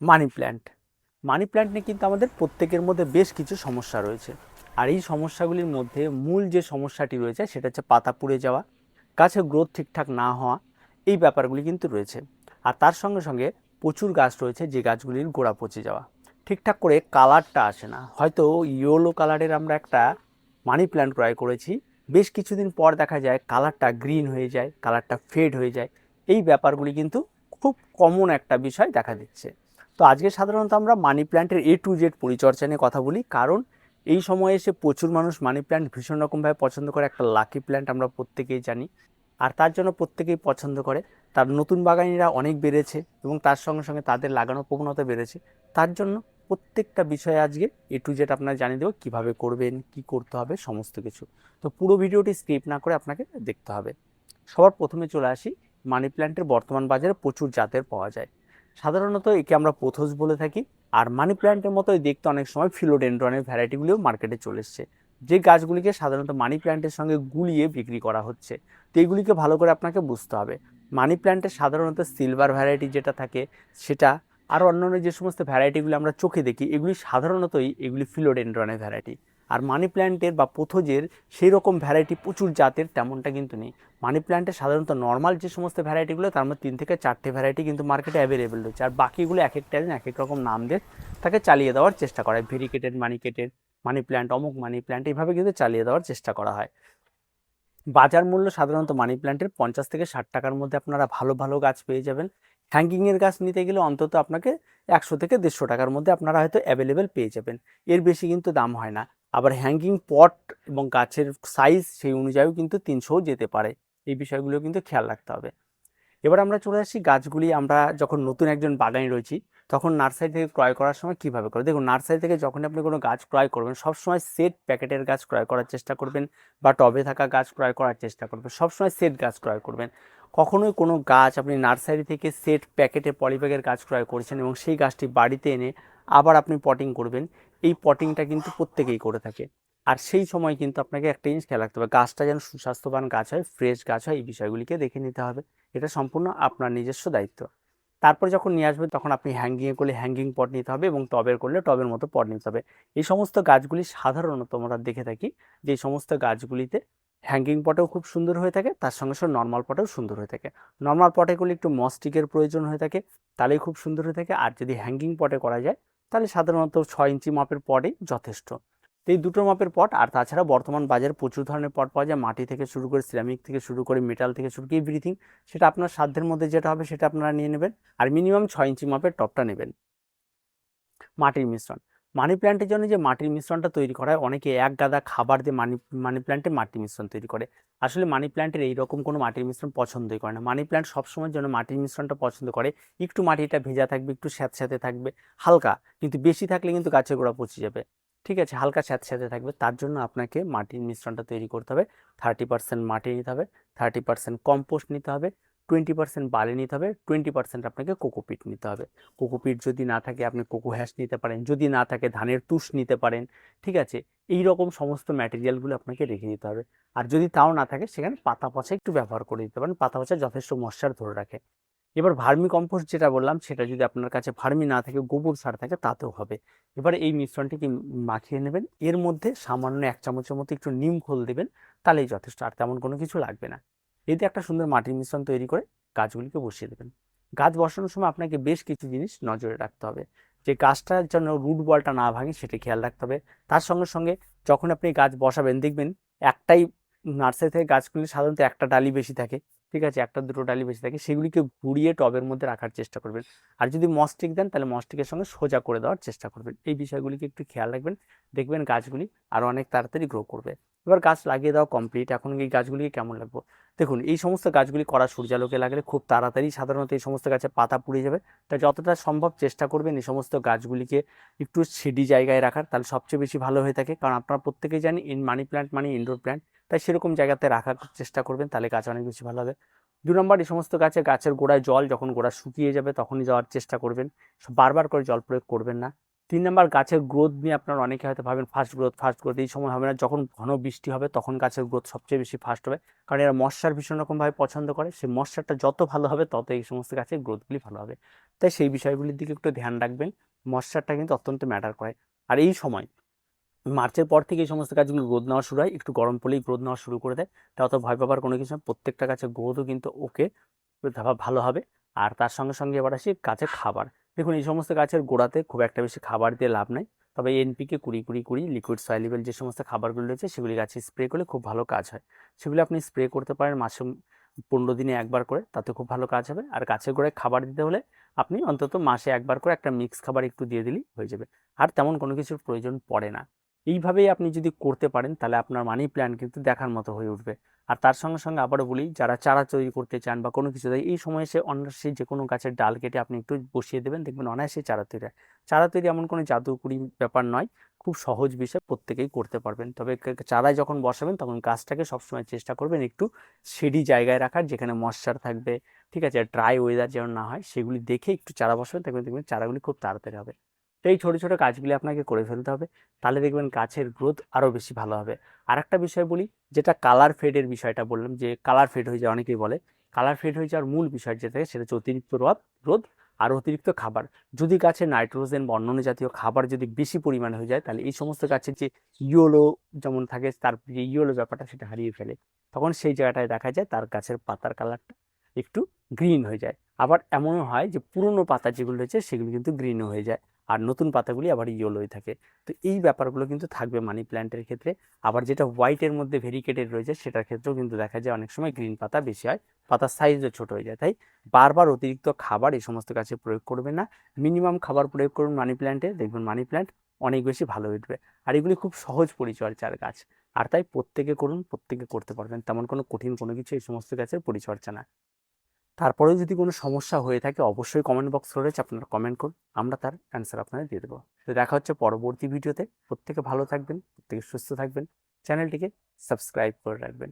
Money plant নিয়ে কিন্তু আমাদের প্রত্যেকের মধ্যে বেশ কিছু সমস্যা রয়েছে। আর এই সমস্যাগুলির মধ্যে মূল যে সমস্যাটি রয়েছে সেটা হচ্ছে পাতা পুড়ে যাওয়া, গাছের গ্রোথ ঠিকঠাক না হওয়া, এই ব্যাপারগুলি কিন্তু রয়েছে। আর তার সঙ্গে সঙ্গে প্রচুর গাছ রয়েছে যে গাছগুলির গোড়া পচে যাওয়া, ঠিকঠাক করে কালারটা আসে না। হয়তো ইয়েলো কালারের আমরা একটা মানি প্ল্যান্ট ক্রয় করেছি, বেশ কিছুদিন পর দেখা যায় কালারটা গ্রিন হয়ে যায়, কালারটা ফেড হয়ে যায়। এই ব্যাপারগুলি কিন্তু খুব কমন একটা বিষয় দেখা দিচ্ছে। তো আজকে সাধারণত আমরা মানি প্ল্যান্টের A to Z পরিচর্যা নিয়ে কথা বলি, কারণ এই সময়ে এসে প্রচুর মানুষ মানি প্ল্যান্ট ভীষণ রকমভাবে পছন্দ করে। একটা লাকি প্ল্যান্ট আমরা প্রত্যেকেই জানি, আর তার জন্য প্রত্যেকেই পছন্দ করে। তার নতুন বাগানিরা অনেক বেড়েছে এবং তার সঙ্গে সঙ্গে তাদের লাগানোর প্রবণতা বেড়েছে। তার জন্য প্রত্যেকটা বিষয়ে আজকে A to Z আপনারা জানিয়ে দেবো, কীভাবে করবেন, কি করতে হবে, সমস্ত কিছু। তো পুরো ভিডিওটি স্কিপ না করে আপনাকে দেখতে হবে। সবার প্রথমে চলে আসি, মানি প্ল্যান্টের বর্তমান বাজারে প্রচুর জাতের পাওয়া যায়। সাধারণত একে আমরা পোথোস বলে থাকি। আর মানি প্ল্যান্টের মতোই দেখতে অনেক সময় ফিলোডেন্ড্রনের ভ্যারাইটিগুলিও মার্কেটে চলে এসছে, যে গাছগুলিকে সাধারণত মানি প্ল্যান্টের সঙ্গে গুলিয়ে বিক্রি করা হচ্ছে। তো এইগুলিকে ভালো করে আপনাকে বুঝতে হবে। মানি প্ল্যান্টের সাধারণত সিলভার ভ্যারাইটি যেটা থাকে সেটা, আর অন্যান্য যে সমস্ত ভ্যারাইটিগুলি আমরা চোখে দেখি এগুলি সাধারণতই এগুলি ফিলোডেন্ড্রনের ভ্যারাইটি। আর মানি প্ল্যান্টের বা পোথোজের সেই রকম ভ্যারাইটি প্রচুর জাতের তেমনটা কিন্তু নেই। মানি প্ল্যান্টের সাধারণত নর্মাল যে সমস্ত ভ্যারাইটিগুলো, তার মধ্যে 3 থেকে 4টে ভ্যারাইটি কিন্তু মার্কেটে অ্যাভেলেবেল রয়েছে। আর বাকিগুলো এক একটা দিন এক এক রকম নাম দিয়ে তাকে চালিয়ে দেওয়ার চেষ্টা করা হয়। ভেরিকেটেড মানিকেটেড মানি প্ল্যান্ট, অমুক মানি প্ল্যান্ট, এইভাবে কিন্তু চালিয়ে দেওয়ার চেষ্টা করা হয়। বাজার মূল্য সাধারণত মানি প্ল্যান্টের 50 থেকে 60 টাকার মধ্যে আপনারা ভালো ভালো গাছ পেয়ে যাবেন। হ্যাঙ্গিংয়ের গাছ নিতে গেলে অন্তত আপনাকে 100 থেকে 150 টাকার মধ্যে আপনারা হয়তো অ্যাভেলেবেল পেয়ে যাবেন। এর বেশি কিন্তু দাম হয় না। আবার হ্যাঙ্গিং পট এবং গাছের সাইজ সেই অনুযায়ীও কিন্তু 300ও যেতে পারে। এই বিষয়গুলো কিন্তু খেয়াল রাখতে হবে। এবার আমরা চলে আসি, গাছগুলি আমরা যখন নতুন একজন বাগানে রয়েছি তখন নার্সারি থেকে ক্রয় করার সময় কিভাবে করে। দেখুন, নার্সারি থেকে যখন আপনি কোনো গাছ ক্রয় করবেন সবসময় সেট প্যাকেটের গাছ ক্রয় করার চেষ্টা করবেন, বা টবে থাকা গাছ ক্রয় করার চেষ্টা করবেন। সবসময় সেট গাছ ক্রয় করবেন। কখনোই কোনো গাছ আপনি নার্সারি থেকে সেট প্যাকেটে পলিব্যাগের গাছ ক্রয় করছেন এবং সেই গাছটি বাড়িতে এনে আবার আপনি পটিং করবেন, এই পটিংটা কিন্তু প্রত্যেকেই করে থাকে। আর সেই সময় কিন্তু আপনাকে একটা জিনিস খেয়াল রাখতে হবে, গাছটা যেন সুস্বাস্থ্যবান গাছ হয়, ফ্রেশ গাছ হয়, এই বিষয়গুলিকে দেখে নিতে হবে। এটা সম্পূর্ণ আপনার নিজস্ব দায়িত্ব। তারপরে যখন নিয়ে আসবেন তখন আপনি হ্যাঙ্গিংয়ে করলে হ্যাঙ্গিং পট নিতে হবে এবং টবের করলে টবের মতো পট নিতে হবে। এই সমস্ত গাছগুলি সাধারণত আমরা দেখে থাকি যে এই সমস্ত গাছগুলিতে হ্যাঙ্গিং পটেও খুব সুন্দর হয়ে থাকে, তার সঙ্গে সঙ্গে নর্মাল পটেও সুন্দর হয়ে থাকে। নর্মাল পটে করলে একটু মস্টিকের প্রয়োজন হয়ে থাকে, তাহলেই খুব সুন্দর হয়ে থাকে। আর যদি হ্যাঙ্গিং পটে করা যায় তাহলে সাধারণত 6 ইঞ্চি মাপের পটেই যথেষ্ট। এই দুটো মাপের পট, আর তাছাড়া বর্তমান বাজারে প্রচুর ধরনের পট পাওয়া যায়, মাটি থেকে শুরু করে সিরামিক থেকে শুরু করে মেটাল থেকে শুরু করে এভরিথিং। সেটা আপনার সাধ্যের মধ্যে যেটা হবে সেটা আপনারা নিয়ে নেবেন। আর মিনিমাম 6 ইঞ্চি মাপের টবটা নেবেন। মাটির মিশ্রণ, মানি প্ল্যান্টের জন্য যে মাটির মিশ্রণটা তৈরি করা হয়, অনেকে এক গাদা খাবার দিয়ে মানি প্ল্যান্টে মাটির মিশ্রণ তৈরি করে। আসলে মানি প্ল্যান্টের এইরকম কোনো মাটির মিশ্রণ পছন্দই করে না। মানি প্ল্যান্ট সবসময়ের জন্য মাটির মিশ্রণটা পছন্দ করে একটু মাটিটা ভেজা থাকবে, একটু স্যাঁতস্যাঁতে থাকবে, হালকা, কিন্তু বেশি থাকলে কিন্তু গাছের গোড়া পচে যাবে। ঠিক আছে, হালকা স্যাঁতস্যাঁতে থাকবে। তার জন্য আপনাকে মাটির মিশ্রণটা তৈরি করতে হবে। 30% মাটি নিতে হবে, 30% কম্পোস্ট নিতে হবে, 20% বালি নিতে হবে, 20% আপনাকে কোকোপিট নিতে হবে। কোকোপিট যদি না থাকে আপনি কোকো হ্যাশ নিতে পারেন, যদি না থাকে ধানের তুষ নিতে পারেন। ঠিক আছে, এই রকম সমস্ত ম্যাটেরিয়ালগুলো আপনাকে রেখে দিতে হবে। আর যদি তাও না থাকে সেখানে পাতা পচা একটু ব্যবহার করে দিতে পারেন, পাতা পচা যথেষ্ট ময়েশ্চার ধরে রাখে। এবার ভার্মি কম্পোস্ট যেটা বললাম, সেটা যদি আপনার কাছে ভার্মি না থাকে, গোবর সার থাকে, তাতেও হবে। এবারে এই মিশ্রণটিকে মাখিয়ে নেবেন, এর মধ্যে সামান্য 1 চামচের মতো একটু নিম খোল দেবেন, তাহলেই যথেষ্ট, আর তেমন কোনো কিছু লাগবে না। এতে একটা সুন্দর মাটির মিশ্রণ তৈরি করে গাছগুলিকে বসিয়ে দেবেন। গাছ বসানোর সময় আপনাকে বেশ কিছু জিনিস নজরে রাখতে হবে, যে গাছটার জন্য রুট বলটা না ভাঙে সেটা খেয়াল রাখতে হবে। তার সঙ্গে সঙ্গে যখন আপনি গাছ বসাবেন দেখবেন একটাই, নার্সারি থেকে গাছগুলি সাধারণত একটা ডালি বেশি থাকে, ঠিক আছে, একটা দুটো ডালি বেশি থাকে, সেগুলিকে ঘুরিয়ে টবের মধ্যে রাখার চেষ্টা করবেন। আর যদি মস্টিক দেন তাহলে মস্টিকের সঙ্গে সোজা করে দেওয়ার চেষ্টা করবেন। এই বিষয়গুলিকে একটু খেয়াল রাখবেন, দেখবেন গাছগুলি আরও অনেক তাড়াতাড়ি গ্রো করবে। এবার গাছ লাগিয়ে দেওয়া কমপ্লিট, এখন এই গাছগুলিকে কেমন লাগবে দেখুন। এই সমস্ত গাছগুলি কড়া সূর্যালোকে লাগলে খুব তাড়াতাড়ি সাধারণত এই সমস্ত গাছে পাতা পুড়ে যাবে। তাই যতটা সম্ভব চেষ্টা করবেন এই সমস্ত গাছগুলিকে একটু শেডি জায়গায় রাখার, তাহলে সবচেয়ে বেশি ভালো হয়ে থাকে। কারণ আপনারা প্রত্যেকেই জানি মানি প্ল্যান্ট মানে ইনডোর প্ল্যান্ট, তাই সেরকম জায়গাতে রাখার চেষ্টা করবেন, তাহলে গাছ অনেক বেশি ভালো হবে। 2 নম্বর, এই সমস্ত গাছের গোড়ায় জল যখন গোড়া শুকিয়ে যাবে তখনই যাওয়ার চেষ্টা করবেন, বারবার করে জল প্রয়োগ করবেন না। 3 নাম্বার গাছের গ্রোথ নিয়ে আপনারা অনেকে হয়তো ভাবেন ফাস্ট গ্রোথ এই সময় হবে না, যখন ঘন বৃষ্টি হবে তখন গাছের গ্রোথ সবচেয়ে বেশি ফাস্ট হবে, কারণ এরা মশার ভীষণ রকমভাবে পছন্দ করে, সেই মশারটা যত ভালো হবে তত এই সমস্ত গাছের গ্রোথগুলি ভালো হবে। তাই সেই বিষয়গুলির দিকে একটু ধ্যান রাখবেন, মশারটা কিন্তু অত্যন্ত ম্যাটার করে। আর এই সময় মার্চের পর থেকে এই সমস্ত গাছগুলো গ্রোথ নেওয়া শুরু হয়, একটু গরম পড়লেই গ্রোথ নেওয়া শুরু করে দেয়, তা অত ভয় পাবার কোনো কিছু না, প্রত্যেকটা গাছের গ্রোথও কিন্তু ভালো হবে। আর তার সঙ্গে সঙ্গে এবার আসি গাছের খাবার। দেখুন এই সমস্ত গাছের গোড়াতে খুব একটা বেশি খাবার দিয়ে লাভ নাই, তবে এনপিকে 20-20-20 লিকুইড সয়েলেবল যে সমস্ত খাবারগুলো রয়েছে সেগুলি গাছে স্প্রে করলে খুব ভালো কাজ হয়। সেগুলি আপনি স্প্রে করতে পারেন মাসে 15 দিনে একবার করে, তাতে খুব ভালো কাজ হবে। আর গাছের গোড়ায় খাবার দিতে হলে আপনি অন্তত মাসে একবার করে একটা মিক্স খাবার একটু দিয়ে দিলেই হয়ে যাবে, আর তেমন কোনো কিছুর প্রয়োজন পড়ে না। এইভাবেই আপনি যদি করতে পারেন তাহলে আপনার মানি প্ল্যান্ট কিন্তু দেখার মতো হয়ে উঠবে। আর তার সঙ্গে সঙ্গে আবারও বলি, যারা চারা তৈরি করতে চান বা কোনো কিছু, এই সময় এসে অনায়াসে যে কোনো গাছের ডাল কেটে আপনি একটু বসিয়ে দেবেন, দেখবেন অনায়াসে চারা তৈরি হয়। চারা তৈরি এমন কোনো জাদুকরি ব্যাপার নয়, খুব সহজ বিষয়, প্রত্যেকেই করতে পারবেন। তবে চারায় যখন বসাবেন তখন গাছটাকে সবসময় চেষ্টা করবেন একটু শেডি জায়গায় রাখার, যেখানে ময়েশ্চার থাকবে, ঠিক আছে, ড্রাই ওয়েদার যেন না হয়, সেগুলি দেখে একটু চারা বসাবেন, দেখবেন চারাগুলি খুব তাড়াতাড়ি হবে। তো এই ছোট ছোট কাজগুলি আপনাকে করে ফেলতে হবে, তাহলে দেখবেন গাছের গ্রোথ আরও বেশি ভালো হবে। আর একটা বিষয় বলি, যেটা কালার ফেডের বিষয়টা বললাম, যে কালার ফেড হয়ে যায় অনেকেই বলে, কালার ফেড হয়ে যাওয়ার মূল বিষয় যেটা সেটা হচ্ছে অতিরিক্ত রোদ আর অতিরিক্ত খাবার। যদি গাছে নাইট্রোজেন বা অন্যান্য জাতীয় খাবার যদি বেশি পরিমাণে হয়ে যায়, তাহলে এই সমস্ত গাছের যে ইয়েলো যেমন থাকে, তার যে ইয়েলো ব্যাপারটা সেটা হারিয়ে ফেলে, তখন সেই জায়গাটায় দেখা যায় তার গাছের পাতার কালারটা একটু গ্রিন হয়ে যায়। আবার এমনও হয় যে পুরনো পাতা যেগুলো রয়েছে সেগুলো কিন্তু গ্রিনও হয়ে যায়, আর নতুন পাতাগুলি আবার ইয়েলোই থাকে। তো এই ব্যাপারগুলো কিন্তু থাকবে মানি প্ল্যান্টের ক্ষেত্রে। আবার যেটা হোয়াইটের মধ্যে ভেরিকেটেড রয়েছে সেটার ক্ষেত্রেও কিন্তু দেখা যায় অনেক সময় গ্রিন পাতা বেশি হয়, পাতার সাইজও ছোট হয়ে যায়। তাই বারবার অতিরিক্ত খাবার এই সমস্ত গাছে প্রয়োগ করবেন না, মিনিমাম খাবার প্রয়োগ করুন মানি প্ল্যান্টে, দেখবেন মানি প্ল্যান্ট অনেক বেশি ভালো উঠবে। আর এগুলি খুব সহজ পরিচর্যার গাছ, আর তাই প্রত্যেকে করুন, প্রত্যেকে করতে পারবেন, তেমন কোনো কঠিন কোনো কিছু এই সমস্ত গাছের পরিচর্যা না। তারপরেও যদি কোনো সমস্যা হয়ে থাকে অবশ্যই কমেন্ট বক্স রয়েছে, আপনারা কমেন্ট করুন, আমরা তার অ্যান্সার আপনাদের দিয়ে দেবো। তো দেখা হচ্ছে পরবর্তী ভিডিওতে, প্রত্যেকে ভালো থাকবেন, প্রত্যেকে সুস্থ থাকবেন, চ্যানেলটিকে সাবস্ক্রাইব করে রাখবেন।